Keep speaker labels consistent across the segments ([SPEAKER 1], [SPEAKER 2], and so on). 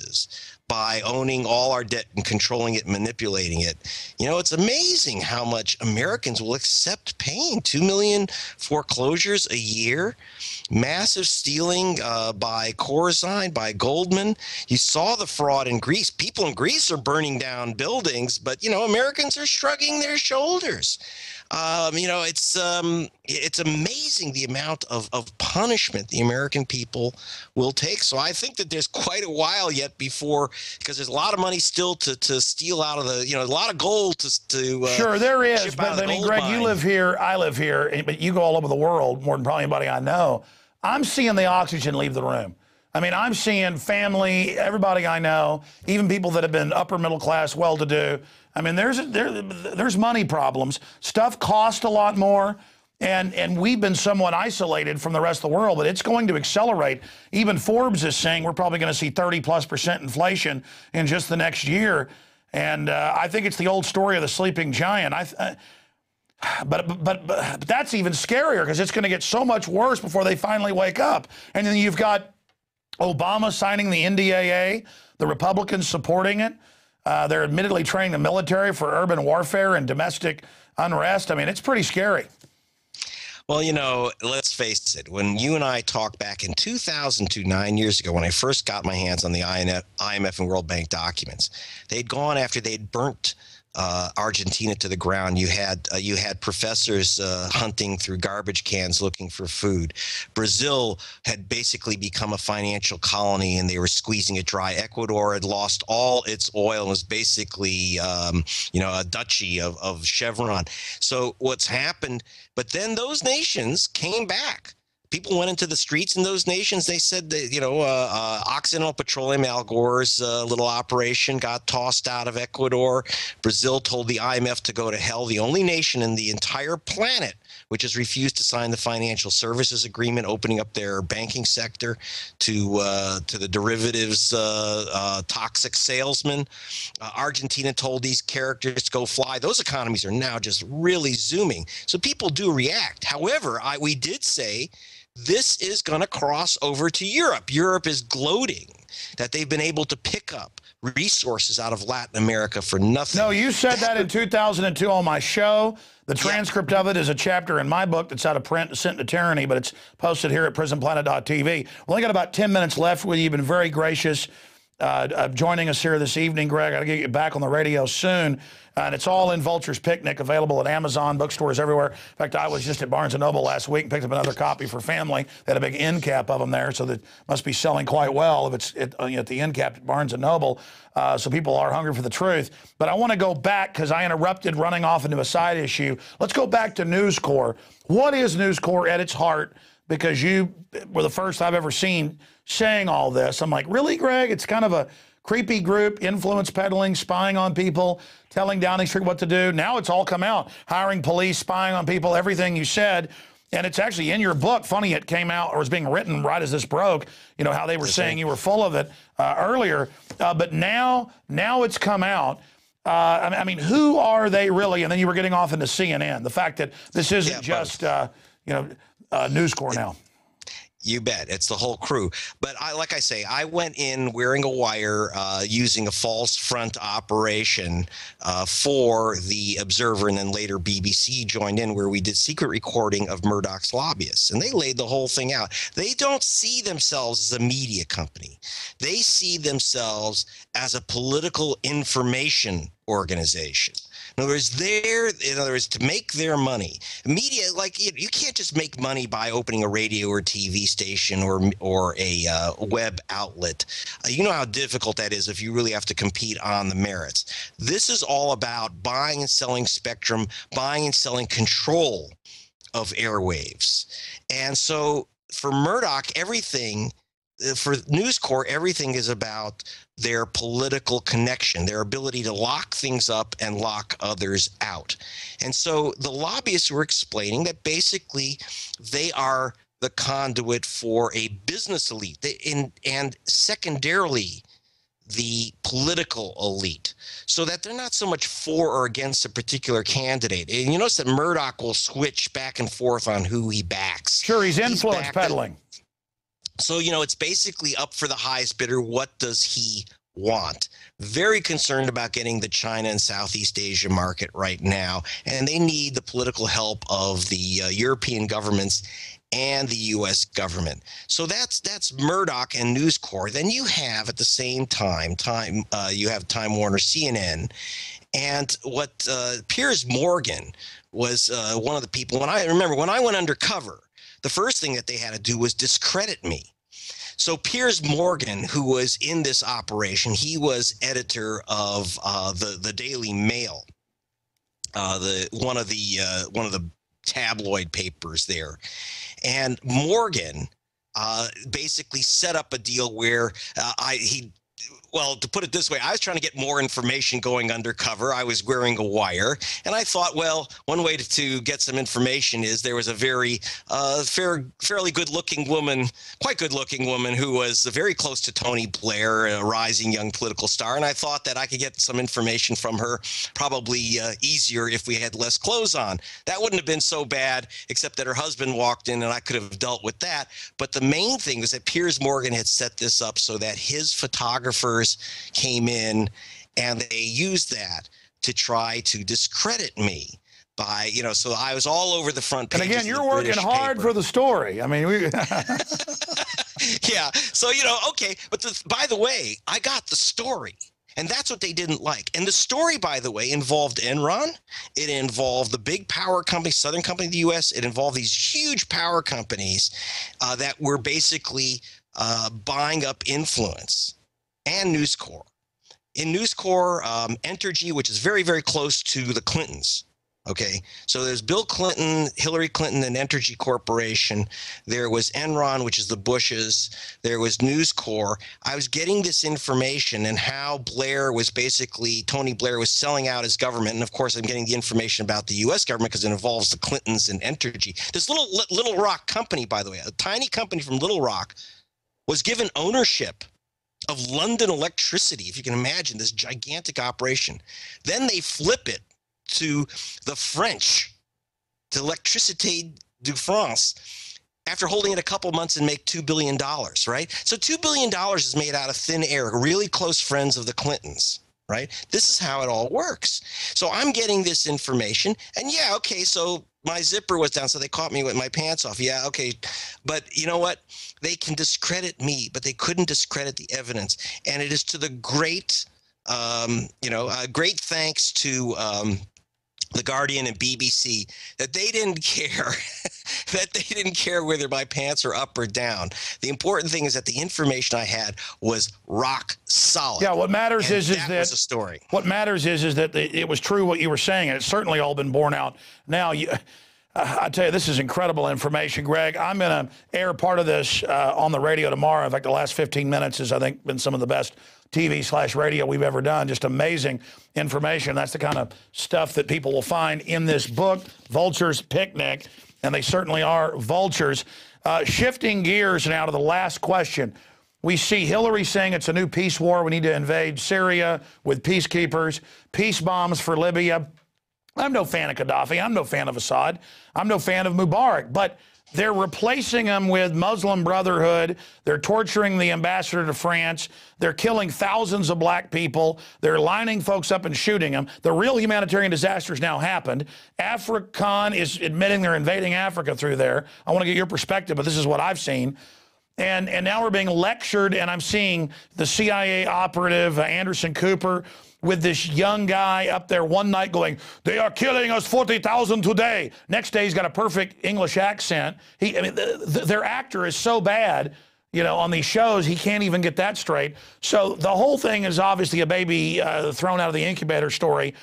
[SPEAKER 1] resources by owning all our debt and controlling it, manipulating it. You know, it's amazing how much Americans will accept paying. 2 million foreclosures a year, massive stealing by Corzine, by Goldman. You saw the fraud in Greece. People in Greece are burning down buildings, but, you know, Americans are shrugging their shoulders. You know, it's amazing the amount of punishment the American people will take. So I think that there's quite a while yet before, because there's a lot of money still to steal out of the, you know, a lot of gold to
[SPEAKER 2] sure, there is. But I mean, Greg, you live here, I live here, but you go all over the world more than probably anybody I know. I'm seeing the oxygen leave the room. I mean, I'm seeing family, everybody I know, even people that have been upper middle class, well-to-do. I mean, there's money problems. Stuff costs a lot more, and we've been somewhat isolated from the rest of the world, but it's going to accelerate. Even Forbes is saying we're probably going to see 30+% inflation in just the next year. And I think it's the old story of the sleeping giant. But that's even scarier, because it's going to get so much worse before they finally wake up. And then you've got Obama signing the NDAA, the Republicans supporting it. They're admittedly training the military for urban warfare and domestic unrest. I mean, it's pretty scary.
[SPEAKER 1] Well, you know, let's face it. When you and I talked back in 2002, 9 years ago, when I first got my hands on the IMF and World Bank documents, they'd gone after they'd burnt Argentina to the ground. You had professors hunting through garbage cans looking for food. Brazil had basically become a financial colony, and they were squeezing it dry. Ecuador had lost all its oil and was basically, you know, a duchy of Chevron. So what's happened? But then those nations came back. People went into the streets in those nations. They said that, you know, Occidental Petroleum, Al Gore's little operation, got tossed out of Ecuador. Brazil told the IMF to go to hell. The only nation in the entire planet which has refused to sign the financial services agreement, opening up their banking sector to the derivatives toxic salesmen. Argentina told these characters to go fly. Those economies are now just really zooming. So people do react. However, we did say this is going to cross over to Europe. Europe is gloating that they've been able to pick up resources out of Latin America for nothing.
[SPEAKER 2] No, you said that in 2002 on my show. The transcript of it is a chapter in my book that's out of print, Descent to Tyranny, but it's posted here at PrisonPlanet.tv. We only got about 10 minutes left with you. You've been very gracious of joining us here this evening, Greg. I'll get you back on the radio soon. And it's all in Vulture's Picnic, available at Amazon, bookstores everywhere. In fact, I was just at Barnes & Noble last week and picked up another copy for family. They had a big end cap of them there, so that must be selling quite well if it's at the end cap at Barnes & Noble. So people are hungry for the truth. But I want to go back, because I interrupted running off into a side issue. Let's go back to News Corps. What is News Corps at its heart? Because you were the first I've ever seen saying all this. I'm like, really, Greg? It's kind of a creepy group, influence peddling, spying on people, telling Downing Street what to do. Now it's all come out, hiring police, spying on people, everything you said. And it's actually in your book. Funny, it came out or was being written right as this broke, you know, how they were saying you were full of it earlier. But now it's come out. I mean, who are they really? And then you were getting off into CNN. The fact that this isn't just, News Corps now.
[SPEAKER 1] You bet. It's the whole crew. But like I say, I went in wearing a wire, using a false front operation for the Observer, and then later BBC joined in, where we did secret recording of Murdoch's lobbyists. And they laid the whole thing out. They don't see themselves as a media company. They see themselves as a political information organization. In other words, to make their money. Media, like, you can't just make money by opening a radio or TV station or a web outlet. You know how difficult that is if you really have to compete on the merits. This is all about buying and selling spectrum, buying and selling control of airwaves. And so for Murdoch, for News Corps, everything is about their political connection, their ability to lock things up and lock others out. And so the lobbyists were explaining that basically they are the conduit for a business elite, and secondarily the political elite, so that they're not so much for or against a particular candidate. And you notice that Murdoch will switch back and forth on who he backs.
[SPEAKER 2] Sure, he's influence peddling.
[SPEAKER 1] So, you know, it's basically up for the highest bidder. What does he want. Very concerned about getting the China and Southeast Asia market right now, and they need the political help of the European governments and the U.S. government. So that's Murdoch and News Corp. Then you have at the same time, you have Time Warner, CNN, and what Piers Morgan was one of the people. When I went undercover, the first thing that they had to do was discredit me. So Piers Morgan, who was in this operation, he was editor of the Daily Mail, one of the tabloid papers there, and Morgan basically set up a deal where well, to put it this way, I was trying to get more information going undercover. I was wearing a wire, and I thought, well, one way to get some information is there was a very fairly good-looking woman, quite good-looking woman, who was very close to Tony Blair, a rising young political star, and I thought that I could get some information from her probably easier if we had less clothes on. That wouldn't have been so bad, except that her husband walked in, and I could have dealt with that. But the main thing was that Piers Morgan had set this up so that his photographers came in, and they used that to try to discredit me by, so I was all over the front page.
[SPEAKER 2] And again, you're working hard for the story. I mean,
[SPEAKER 1] yeah. So, okay. But by the way, I got the story. And that's what they didn't like. And the story, by the way, involved Enron. It involved the big power company, Southern Company of the U.S. It involved these huge power companies that were basically buying up influence. And News Corp. In News Corp, Entergy, which is very, very close to the Clintons. Okay, so there's Bill Clinton, Hillary Clinton, and Entergy Corporation. There was Enron, which is the Bushes. There was News Corp. I was getting this information and how Tony Blair was selling out his government. And of course, I'm getting the information about the U.S. government because it involves the Clintons and Entergy. This Little Rock company, by the way, a tiny company from Little Rock, was given ownership of London Electricity, if you can imagine this gigantic operation. Then they flip it to the French, to Électricité de France, after holding it a couple months and make $2 billion, right? So $2 billion is made out of thin air, really close friends of the Clintons, right? This is how it all works. So I'm getting this information, and yeah, okay, so my zipper was down, so they caught me with my pants off. Yeah, okay. But you know what? They can discredit me, but they couldn't discredit the evidence. And it is to the great, great thanks to The Guardian and BBC that they didn't care, that they didn't care whether my pants are up or down. The important thing is that the information I had was rock solid.
[SPEAKER 2] Yeah, what matters is that
[SPEAKER 1] was the story.
[SPEAKER 2] What matters is that it was true what you were saying, and it's certainly all been borne out. Now, I tell you, this is incredible information, Greg. I'm going to air part of this on the radio tomorrow. In fact, the last 15 minutes has, I think, been some of the best TV/radio we've ever done. Just amazing information. That's the kind of stuff that people will find in this book, Vulture's Picnic, and they certainly are vultures. Shifting gears now to the last question. We see Hillary saying it's a new peace war. We need to invade Syria with peacekeepers, peace bombs for Libya. I'm no fan of Gaddafi. I'm no fan of Assad. I'm no fan of Mubarak. But they're replacing them with Muslim Brotherhood. They're torturing the ambassador to France. They're killing thousands of black people. They're lining folks up and shooting them. The real humanitarian disaster has now happened. AFRICON is admitting they're invading Africa through there. I want to get your perspective, but this is what I've seen. And now we're being lectured, and I'm seeing the CIA operative, Anderson Cooper, with this young guy up there one night going, they are killing us 40,000 today. Next day, he's got a perfect English accent. Their actor is so bad, on these shows, he can't even get that straight. So the whole thing is obviously a baby thrown out of the incubator story.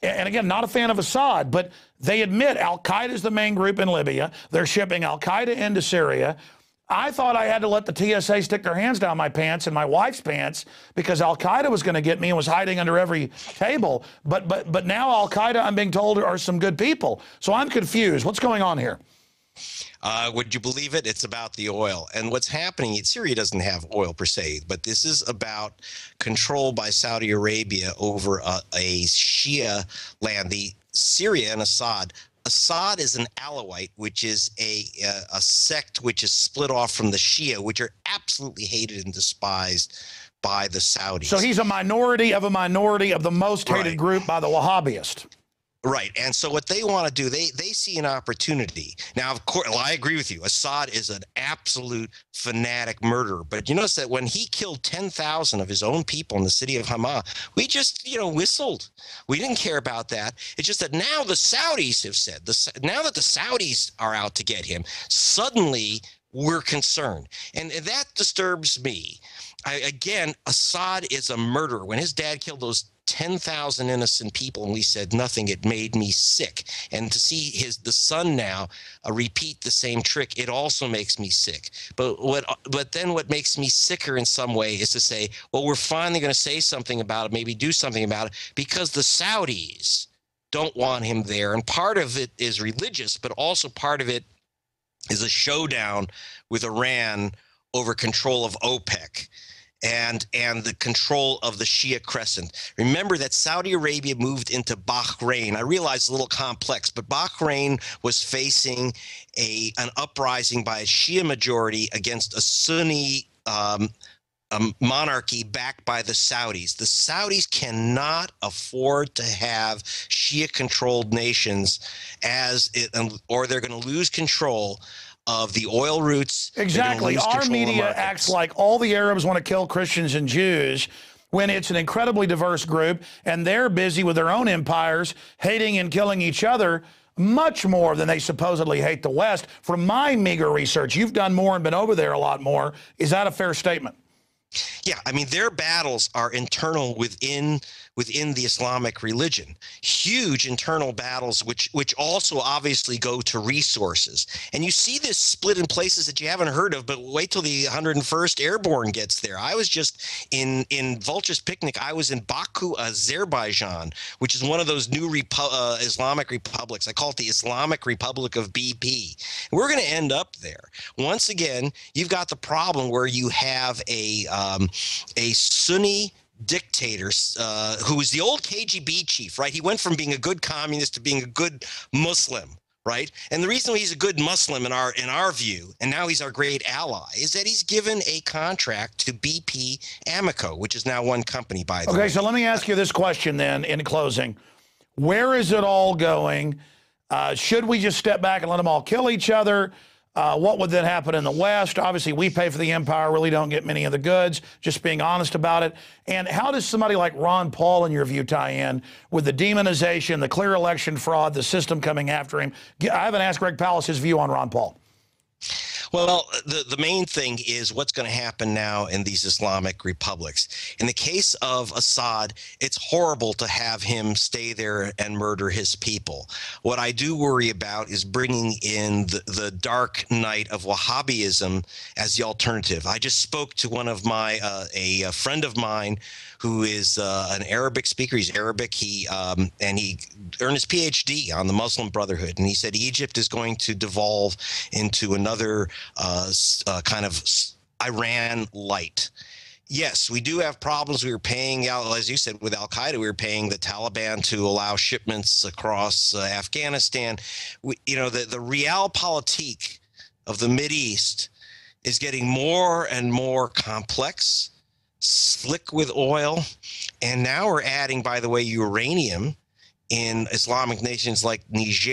[SPEAKER 2] And again, not a fan of Assad, but they admit Al-Qaeda is the main group in Libya. They're shipping Al-Qaeda into Syria. I thought I had to let the TSA stick their hands down my pants and my wife's pants because Al-Qaeda was going to get me and was hiding under every table. But now Al-Qaeda, I'm being told, are some good people. So I'm confused. What's going on here?
[SPEAKER 1] Would you believe it? It's about the oil. And what's happening, Syria doesn't have oil per se, but this is about control by Saudi Arabia over a Shia land. The Syria and Assad is an Alawite, which is a sect which is split off from the Shia, which are absolutely hated and despised by the Saudis.
[SPEAKER 2] So he's a minority of the most hated group by the Wahhabists.
[SPEAKER 1] Right. And so what they want to do, they see an opportunity. Now, of course, well, I agree with you. Assad is an absolute fanatic murderer. But you notice that when he killed 10,000 of his own people in the city of Hama, we just, whistled. We didn't care about that. It's just that now the Saudis have said, now that the Saudis are out to get him, suddenly we're concerned. And that disturbs me. Again, Assad is a murderer. When his dad killed those 10,000 innocent people and we said nothing, it made me sick. And to see the son now repeat the same trick, it also makes me sick. But then what makes me sicker in some way is to say, well, we're finally going to say something about it, maybe do something about it, because the Saudis don't want him there. And part of it is religious, but also part of it is a showdown with Iran over control of OPEC. And the control of the Shia Crescent. Remember that Saudi Arabia moved into Bahrain. I realize it's a little complex, but Bahrain was facing an uprising by a Shia majority against a Sunni monarchy backed by the Saudis. The Saudis cannot afford to have Shia-controlled nations or they're going to lose control of the oil routes.
[SPEAKER 2] Exactly. Our media acts like all the Arabs want to kill Christians and Jews when it's an incredibly diverse group and they're busy with their own empires, hating and killing each other much more than they supposedly hate the West. From my meager research, you've done more and been over there a lot more. Is that a fair statement?
[SPEAKER 1] Yeah, I mean, their battles are internal within the Islamic religion. Huge internal battles, which also obviously go to resources. And you see this split in places that you haven't heard of, but wait till the 101st Airborne gets there. I was just in Vulture's Picnic. I was in Baku, Azerbaijan, which is one of those new Islamic republics. I call it the Islamic Republic of BP. We're going to end up there. Once again, you've got the problem where you have a Sunni dictator who was the old KGB chief, right? He went from being a good communist to being a good Muslim, right? And the reason he's a good Muslim in our view, and now he's our great ally, is that he's given a contract to BP Amoco, which is now one company, by the way.
[SPEAKER 2] Okay, so let me ask you this question then in closing. Where is it all going? Should we just step back and let them all kill each other? What would then happen in the West? Obviously, we pay for the empire, really don't get many of the goods, just being honest about it. And how does somebody like Ron Paul, in your view, tie in with the demonization, the clear election fraud, the system coming after him? I haven't asked Greg Palast his view on Ron Paul.
[SPEAKER 1] Well, the main thing is what's going to happen now in these Islamic republics. In the case of Assad, it's horrible to have him stay there and murder his people. What I do worry about is bringing in the dark night of Wahhabism as the alternative. I just spoke to one of my a friend of mine who is an Arabic speaker. He's Arabic. He earned his PhD on the Muslim Brotherhood, and he said Egypt is going to devolve into another kind of Iran light. Yes, we do have problems. We were paying, as you said, with Al-Qaeda, we were paying the Taliban to allow shipments across Afghanistan. The realpolitik of the Mideast is getting more and more complex, slick with oil, and now we're adding, by the way, uranium in Islamic nations like Niger.